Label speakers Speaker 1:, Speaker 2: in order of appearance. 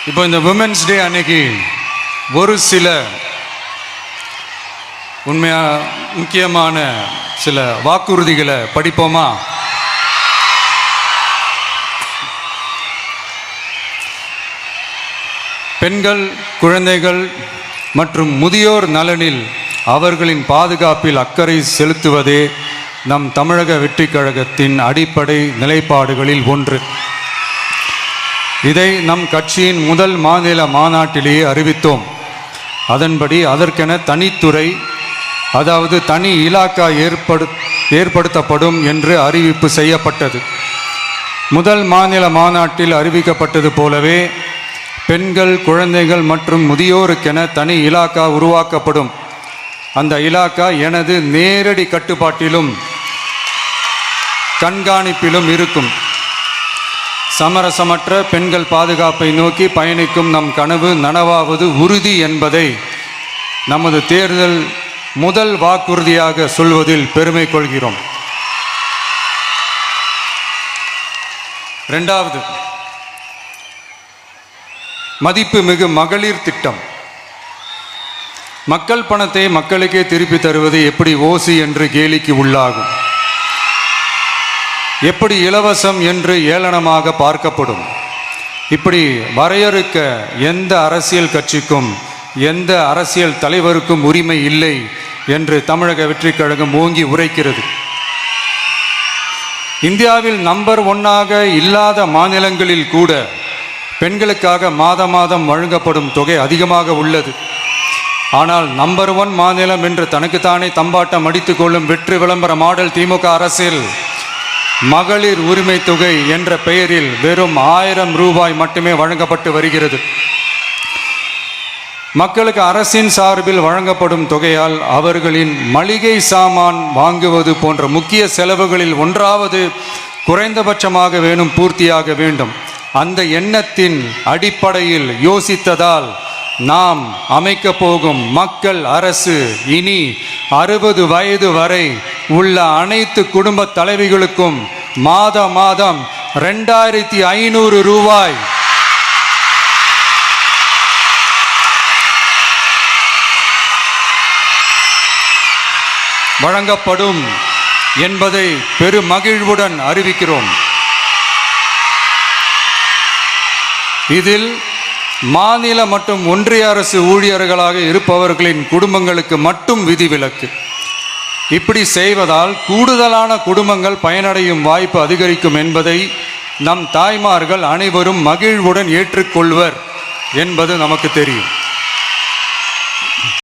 Speaker 1: இப்போ இந்த women's day அன்னைக்கு ஒரு சில முக்கியமான சில வாக்குறுதிகளை படிப்போமா? பெண்கள், குழந்தைகள் மற்றும் முதியோர் நலனில் அவர்களின் பாதுகாப்பில் அக்கறை செலுத்துவதே நம் தமிழக வெற்றிக் கழகத்தின் அடிப்படை நிலைப்பாடுகளில் ஒன்று. இதை நம் கட்சியின் முதல் மாநில மாநாட்டிலேயே அறிவித்தோம். அதன்படி அதற்கென தனித்துறை, அதாவது தனி இலாக்கா ஏற்படுத்தப்படும் என்று அறிவிப்பு செய்யப்பட்டது. முதல் மாநில மாநாட்டில் அறிவிக்கப்பட்டது போலவே பெண்கள், குழந்தைகள் மற்றும் முதியோருக்கென தனி இலாக்கா உருவாக்கப்படும். அந்த இலாக்கா எனது நேரடி கட்டுப்பாட்டிலும் கண்காணிப்பிலும் இருக்கும். சமரசமற்ற பெண்கள் பாதுகாப்பை நோக்கி பயணிக்கும் நம் கனவு நனவாவது உறுதி என்பதை நமது தேர்தல் முதல் வாக்குறுதியாக சொல்வதில் பெருமை கொள்கிறோம். இரண்டாவது, மதிப்புமிகு மகளிர் திட்டம். மக்கள் பணத்தை மக்களுக்கே திருப்பி தருவது எப்படி ஓசி என்று கேலிக்கு உள்ளாகும், எப்படி இலவசம் என்று ஏளனமாக பார்க்கப்படும். இப்படி வரையறுக்க எந்த அரசியல் கட்சிக்கும் எந்த அரசியல் தலைவருக்கும் உரிமை இல்லை என்று தமிழக வெற்றிக் கழகம் ஓங்கி உரைக்கிறது. இந்தியாவில் நம்பர் 1 இல்லாத மாநிலங்களில் கூட பெண்களுக்காக மாதம் வழங்கப்படும் தொகை அதிகமாக உள்ளது. ஆனால் நம்பர் 1 மாநிலம் என்று தனக்குத்தானே தம்பாட்டம் அடித்துக் கொள்ளும் வெற்றி விளம்பர மாடல் திமுக அரசில் மகளிர் உரிமை தொகை என்ற பெயரில் வெறும் 1000 ரூபாய் மட்டுமே வழங்கப்பட்டு வருகிறது. மக்களுக்கு அரசின் சார்பில் வழங்கப்படும் தொகையால் அவர்களின் மளிகை சாமான் வாங்குவது போன்ற முக்கிய செலவுகளில் ஒன்றாவது குறைந்தபட்சமாக பூர்த்தியாக வேண்டும். அந்த எண்ணத்தின் அடிப்படையில் யோசித்ததால் நாம் அமைக்க போகும் மக்கள் அரசு இனி 60 வயது வரை உள்ள அனைத்து குடும்ப தலைவிகளுக்கும் மாதம் 2500 ரூபாய் வழங்கப்படும் என்பதை பெருமகிழ்வுடன் அறிவிக்கிறோம். இதில் மாநில மற்றும் ஒன்றிய அரசு ஊழியர்களாக இருப்பவர்களின் குடும்பங்களுக்கு மட்டும் விதிவிலக்கு. இப்படி செய்வதால் கூடுதலான குடும்பங்கள் பயனடையும் வாய்ப்பு அதிகரிக்கும் என்பதை நம் தாய்மார்கள் அனைவரும் மகிழ்வுடன் ஏற்றுக்கொள்வர் என்பது நமக்கு தெரியும்.